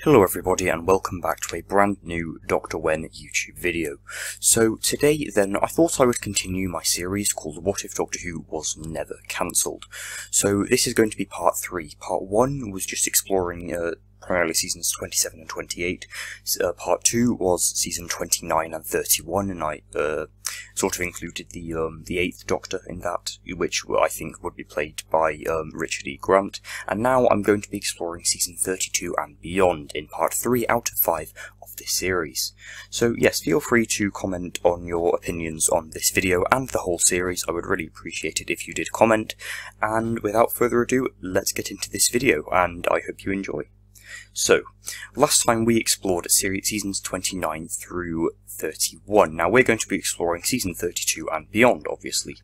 Hello everybody and welcome back to a brand new Dr. Wen YouTube video. So today then I thought I would continue my series called What If Doctor Who Was Never Cancelled. So this is going to be part 3. Part 1 was just exploring primarily seasons 27 and 28. Part 2 was season 29 and 31, and I sort of included the 8th Doctor in that, which I think would be played by Richard E. Grant. And now I'm going to be exploring season 32 and beyond in part 3 out of 5 of this series. So yes, feel free to comment on your opinions on this video and the whole series. I would really appreciate it if you did comment. And without further ado, let's get into this video, and I hope you enjoy. So, last time we explored seasons 29 through 31. Now we're going to be exploring season 32 and beyond, obviously.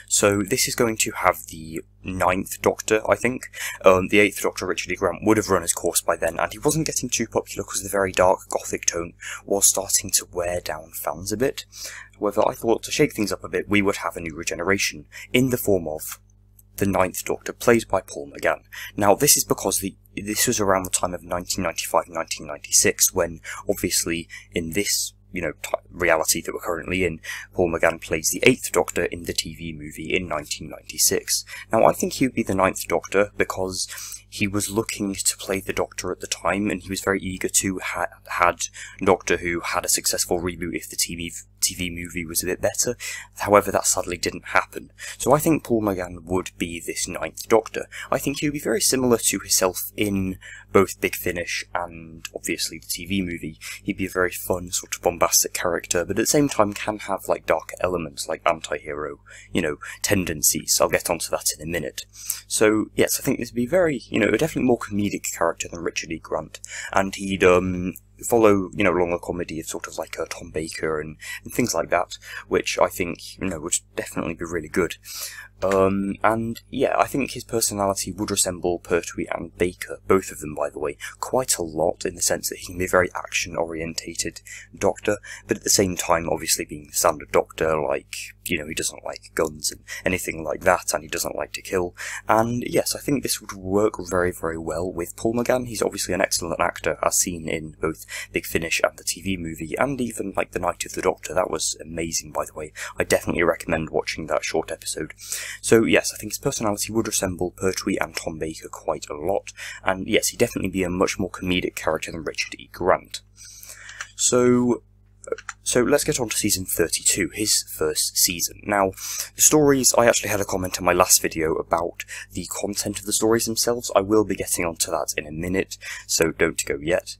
So this is going to have the 9th Doctor, I think. The 8th Doctor, Richard E. Grant, would have run his course by then, and he wasn't getting too popular because the very dark gothic tone was starting to wear down fans a bit. However, I thought to shake things up a bit, we would have a new regeneration in the form of the 9th Doctor, played by Paul McGann. Now, this is because this was around the time of 1995-1996, when, obviously, in this, reality that we're currently in, Paul McGann plays the 8th Doctor in the TV movie in 1996. Now, I think he would be the 9th Doctor because he was looking to play the Doctor at the time, and he was very eager to had Doctor Who had a successful reboot if the TV movie was a bit better. However, that sadly didn't happen. So I think Paul McGann would be this 9th Doctor. I think he would be very similar to himself in both Big Finish and obviously the TV movie. He'd be a very fun, sort of bombastic character, but at the same time can have like darker elements, like anti-hero, tendencies. I'll get onto that in a minute. So yes, I think this would be very, definitely more comedic character than Richard E. Grant, and he'd follow, along a comedy of sort of like Tom Baker and things like that, which I think, would definitely be really good. And yeah, I think his personality would resemble Pertwee and Baker, both of them by the way, quite a lot, in the sense that he can be a very action-orientated Doctor, but at the same time obviously being the standard Doctor, like, he doesn't like guns and anything like that, and he doesn't like to kill. And yes, I think this would work very, very well with Paul McGann. He's obviously an excellent actor, as seen in both Big Finish and the TV movie, and even like The Night of the Doctor. That was amazing, by the way. I definitely recommend watching that short episode. So yes, I think his personality would resemble Pertwee and Tom Baker quite a lot, and yes, he'd definitely be a much more comedic character than Richard E. Grant. So let's get on to season 32, his first season. Now, the stories, I actually had a comment in my last video about the content of the stories themselves. I will be getting onto that in a minute, so don't go yet.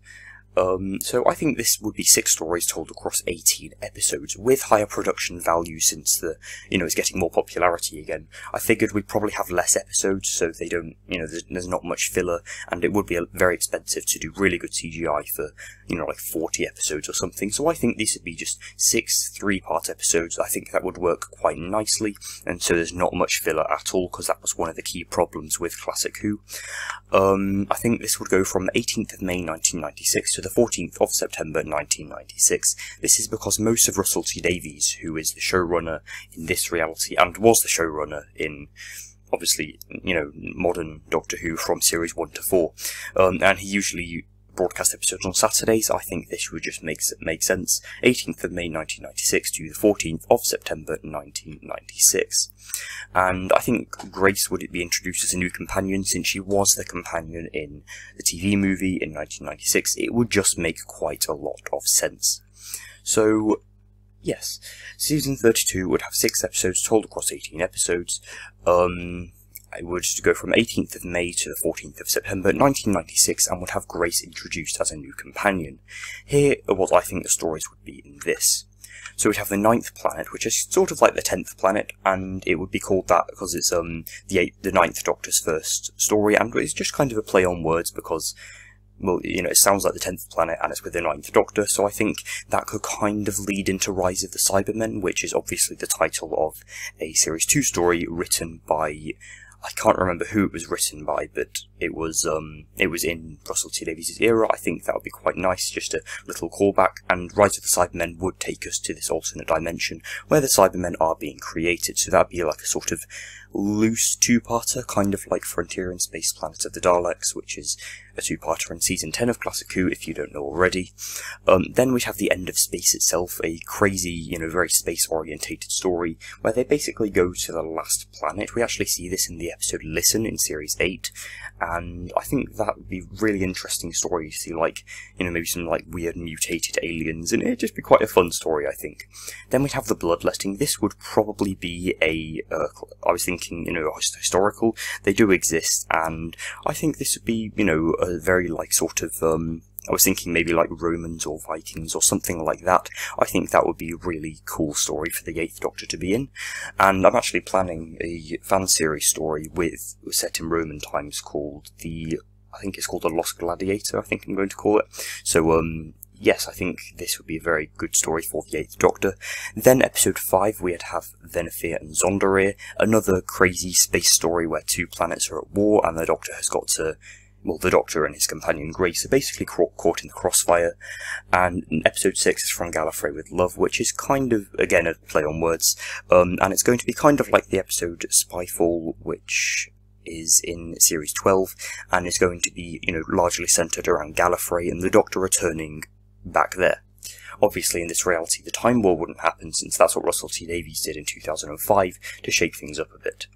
So I think this would be 6 stories told across 18 episodes, with higher production value since it's getting more popularity again. I figured we'd probably have less episodes, so they don't, there's not much filler, and it would be very expensive to do really good CGI for, like 40 episodes or something. So I think these would be just 6 3-part episodes. I think that would work quite nicely, and so there's not much filler at all, because that was one of the key problems with Classic Who. I think this would go from 18th of May 1996 to the 14th of September 1996. This is because most of Russell T Davies, who is the showrunner in this reality, and was the showrunner in, obviously, modern Doctor Who from series 1 to 4, and he usually broadcast episodes on Saturdays. I think this would just make sense. 18th of May 1996 to the 14th of September 1996. And I think Grace would be introduced as a new companion, since she was the companion in the TV movie in 1996. It would just make quite a lot of sense. So yes, season 32 would have 6 episodes told across 18 episodes. It would go from 18th of May to the 14th of September 1996, and would have Grace introduced as a new companion. Here are what I think the stories would be in this. So we'd have the 9th planet, which is sort of like the 10th planet, and it would be called that because it's the 9th Doctor's first story, and it's just kind of a play on words because, well, it sounds like the 10th planet and it's with the 9th Doctor, so I think that could kind of lead into Rise of the Cybermen, which is obviously the title of a Series 2 story written by, I can't remember who it was written by, but it was in Russell T Davies' era. I think that would be quite nice, just a little callback, and Rise of the Cybermen would take us to this alternate dimension where the Cybermen are being created, so that would be like a sort of loose two-parter, kind of like Frontier in Space Planet of the Daleks, which is a two-parter in Season 10 of Classic Who, if you don't know already. Then we have The End of Space itself, a crazy, very space-orientated story, where they basically go to the last planet. We actually see this in the episode Listen in Series 8, and I think that would be a really interesting story to see, like, maybe some, like, weird mutated aliens, and it'd just be quite a fun story, I think. Then we'd have The Bloodletting. This would probably be I was thinking, historical. They do exist, and I think this would be, a very, like, sort of, I was thinking maybe like Romans or Vikings or something like that. I think that would be a really cool story for the 8th Doctor to be in. And I'm actually planning a fan series story set in Roman times called I think it's called The Lost Gladiator, I think I'm going to call it. So, yes, I think this would be a very good story for the 8th Doctor. Then episode 5, we'd have VENEFIR and ZONDORIR, another crazy space story where two planets are at war and the Doctor has got to... Well, the Doctor and his companion Grace are basically caught in the crossfire, and episode 6 is from Gallifrey with Love, which is kind of, again, a play on words, and it's going to be kind of like the episode Spyfall, which is in Series 12, and is going to be, largely centred around Gallifrey and the Doctor returning back there. Obviously, in this reality, the Time War wouldn't happen, since that's what Russell T Davies did in 2005 to shake things up a bit.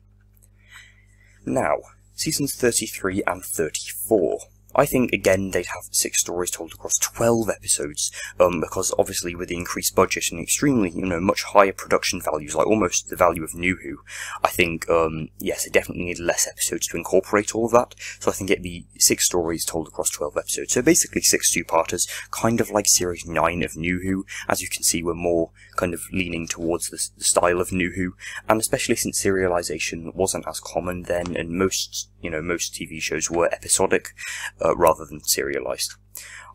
Now, Seasons 33 and 34. I think, again, they'd have 6 stories told across 12 episodes, because obviously with the increased budget and extremely, much higher production values, like almost the value of New Who, I think, yes, they definitely need less episodes to incorporate all of that, so I think it'd be 6 stories told across 12 episodes, so basically 6 two-parters, kind of like Series 9 of New Who. As you can see, we're more kind of leaning towards the style of New Who, and especially since serialization wasn't as common then, and most TV shows were episodic, rather than serialized.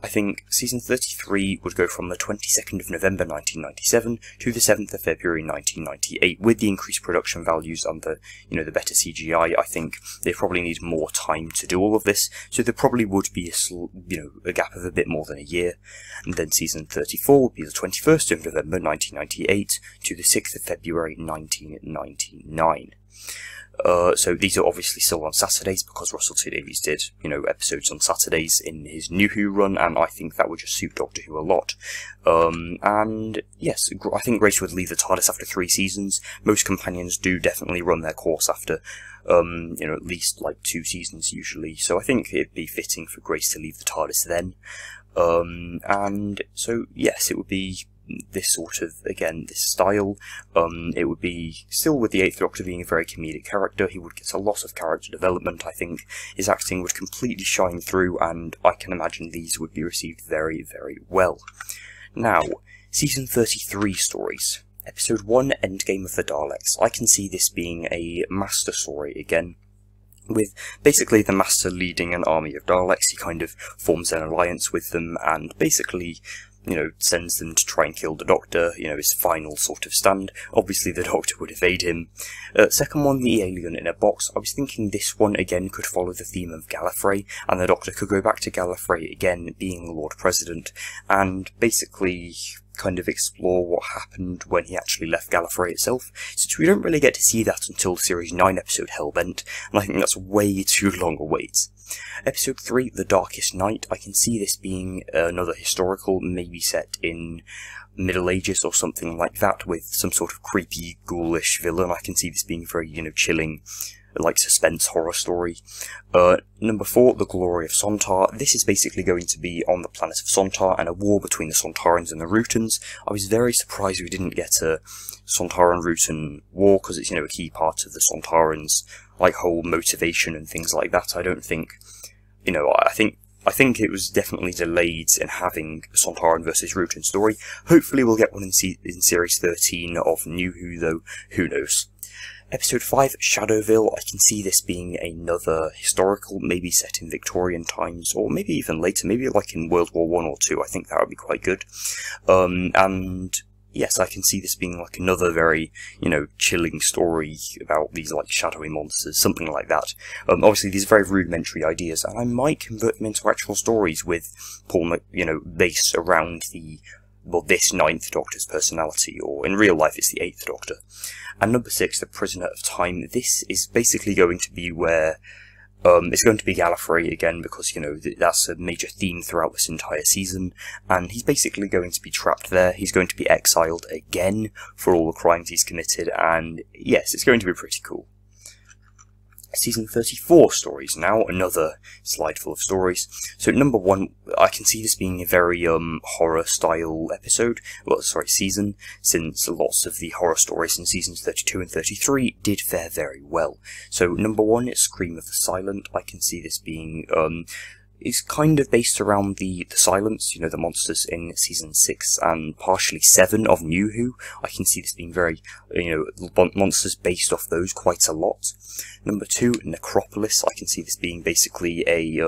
I think Season 33 would go from the 22nd of November 1997 to the 7th of February 1998. With the increased production values and the, the better CGI, I think they probably need more time to do all of this, so there probably would be a gap of a bit more than a year. And then Season 34 would be the 21st of November 1998 to the 6th of February 1999. So these are obviously still on Saturdays, because Russell T Davies did, episodes on Saturdays in his New Who run, and I think that would just suit Doctor Who a lot. And yes, I think Grace would leave the TARDIS after 3 seasons. Most companions do definitely run their course after, at least like 2 seasons usually, so I think it'd be fitting for Grace to leave the TARDIS then. And so, yes, it would be this sort of, again, this style. It would be still with the 8th Doctor being a very comedic character. He would get a lot of character development. I think his acting would completely shine through, and I can imagine these would be received very, very well. Now, Season 33 stories. Episode 1, Endgame of the Daleks. I can see this being a master story again, with basically the Master leading an army of Daleks. He kind of forms an alliance with them, and basically, sends them to try and kill the Doctor, his final sort of stand. Obviously the Doctor would evade him. Second one, the Alien in a Box. I was thinking this one again could follow the theme of Gallifrey, and the Doctor could go back to Gallifrey again, being Lord President, and basically kind of explore what happened when he actually left Gallifrey itself, since we don't really get to see that until Series 9 episode Hellbent, and I think that's way too long a wait. Episode 3, The Darkest Night. I can see this being another historical, maybe set in Middle Ages or something like that, with some sort of creepy, ghoulish villain. I can see this being very, chilling, like suspense horror story. Number 4, The Glory of Sontar. This is basically going to be on the planet of Sontar and a war between the Sontarans and the Rootans. I was very surprised we didn't get a Sontaran-Rootan war, because it's, a key part of the Sontarans' like whole motivation and things like that. I don't think, I think it was definitely delayed in having a Sontaran versus Rootan story. Hopefully we'll get one in Series 13 of New Who, though, who knows. Episode 5, Shadowville. I can see this being another historical, maybe set in Victorian times, or maybe even later, maybe like in World War I or II. I think that would be quite good. And yes, I can see this being like another very, chilling story about these like shadowy monsters, something like that. Obviously these are very rudimentary ideas, and I might convert them into actual stories with Paul, based around this 9th Doctor's personality, or in real life it's the 8th Doctor. And number 6, The Prisoner of Time. This is basically going to be where it's going to be Gallifrey again, because, you know, that's a major theme throughout this entire season, and he's basically going to be trapped there. He's going to be exiled again for all the crimes he's committed, and yes, it's going to be pretty cool. Season 34 stories now, another slide full of stories. So number 1, I can see this being a very horror style episode, season, since lots of the horror stories in seasons 32 and 33 did fare very well. So number 1 is Scream of the Silent. I can see this being is kind of based around the Silence, you know, the monsters in season 6 and partially 7 of New Who. I can see this being very, you know, monsters based off those quite a lot. Number 2, Necropolis. I can see this being basically a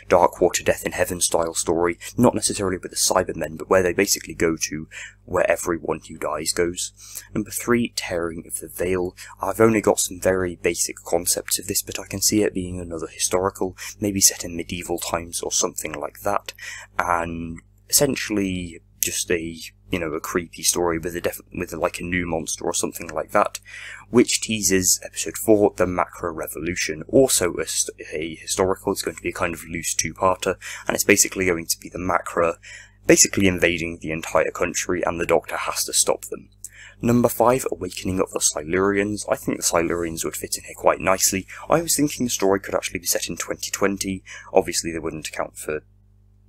Dark Water Death in Heaven style story, not necessarily with the Cybermen, but where they basically go to where everyone who dies goes. Number 3, Tearing of the Veil. I've only got some very basic concepts of this, but I can see it being another historical, maybe set in medieval times or something like that, and essentially just a, you know, a creepy story with like a new monster or something like that, which teases episode 4, the MACRA Revolution. Also a historical. It's going to be a kind of loose two-parter, and it's basically going to be the MACRA basically invading the entire country, and the Doctor has to stop them. Number 5, Awakening of the Silurians. I think the Silurians would fit in here quite nicely. I was thinking the story could actually be set in 2020. Obviously they wouldn't account for,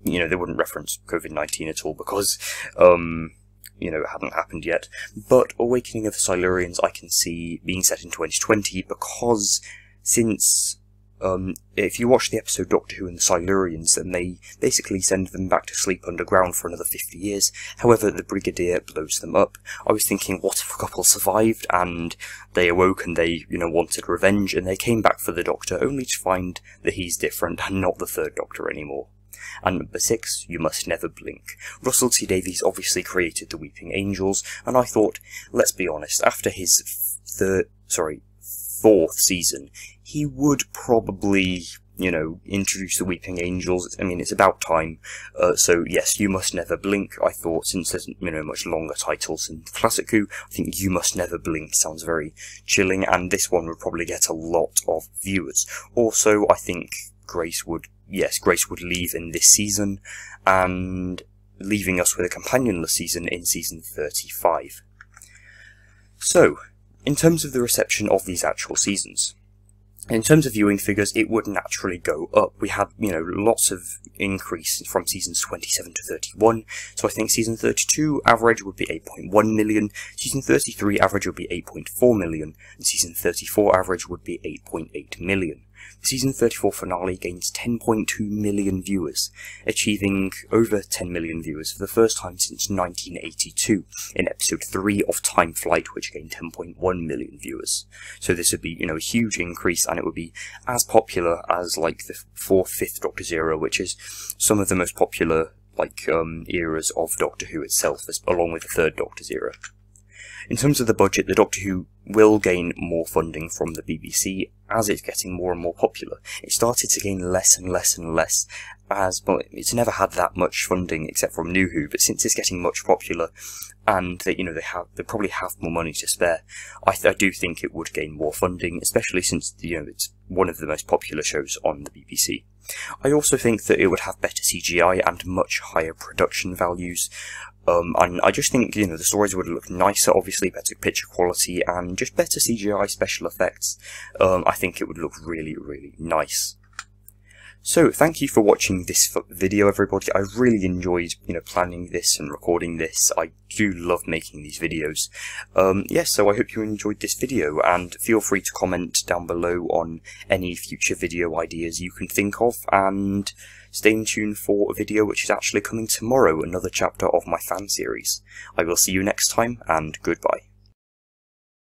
you know, they wouldn't reference COVID-19 at all because, you know, it hadn't happened yet. But Awakening of the Silurians I can see being set in 2020 because since, if you watch the episode Doctor Who and the Silurians, then they basically send them back to sleep underground for another 50 years. However, the Brigadier blows them up. I was thinking, what if a couple survived and they awoke and they, you know, wanted revenge, and they came back for the Doctor only to find that he's different and not the third Doctor anymore. And number 6, You Must Never Blink. Russell T Davies obviously created the Weeping Angels, and I thought, let's be honest, after his fourth season, he would probably, you know, introduce the Weeping Angels. I mean, it's about time. So yes, You Must Never Blink. I thought, since there's, you know, much longer titles in Classic Who, I think You Must Never Blink sounds very chilling, and this one would probably get a lot of viewers. Also, I think Grace would leave in this season, and leaving us with a companionless season in season 35. So, in terms of the reception of these actual seasons, in terms of viewing figures, it would naturally go up. We had, you know, lots of increase from seasons 27 to 31, so I think season 32 average would be 8.1 million, season 33 average would be 8.4 million, and season 34 average would be 8.8 million. The season 34 finale gains 10.2 million viewers, achieving over 10 million viewers for the first time since 1982, in episode 3 of Time Flight, which gained 10.1 million viewers. So this would be, you know, a huge increase, and it would be as popular as, like, the 4th, 5th Doctor's era, which is some of the most popular, like, eras of Doctor Who itself, along with the 3rd Doctor's era. In terms of the budget, the Doctor Who will gain more funding from the BBC as it's getting more and more popular. It started to gain less and less and less, as, well, it's never had that much funding except from New Who, but since it's getting much popular, and they, you know, they probably have more money to spare, I do think it would gain more funding, especially since, you know, it's one of the most popular shows on the BBC. I also think that it would have better CGI and much higher production values. And I just think, you know, the stories would look nicer, obviously better picture quality, and just better CGI special effects. I think it would look really, really nice. So, thank you for watching this video, everybody. I really enjoyed, you know, planning this and recording this. I do love making these videos. Yes, so I hope you enjoyed this video, and feel free to comment down below on any future video ideas you can think of, and stay tuned for a video which is actually coming tomorrow, another chapter of my fan series. I will see you next time, and goodbye.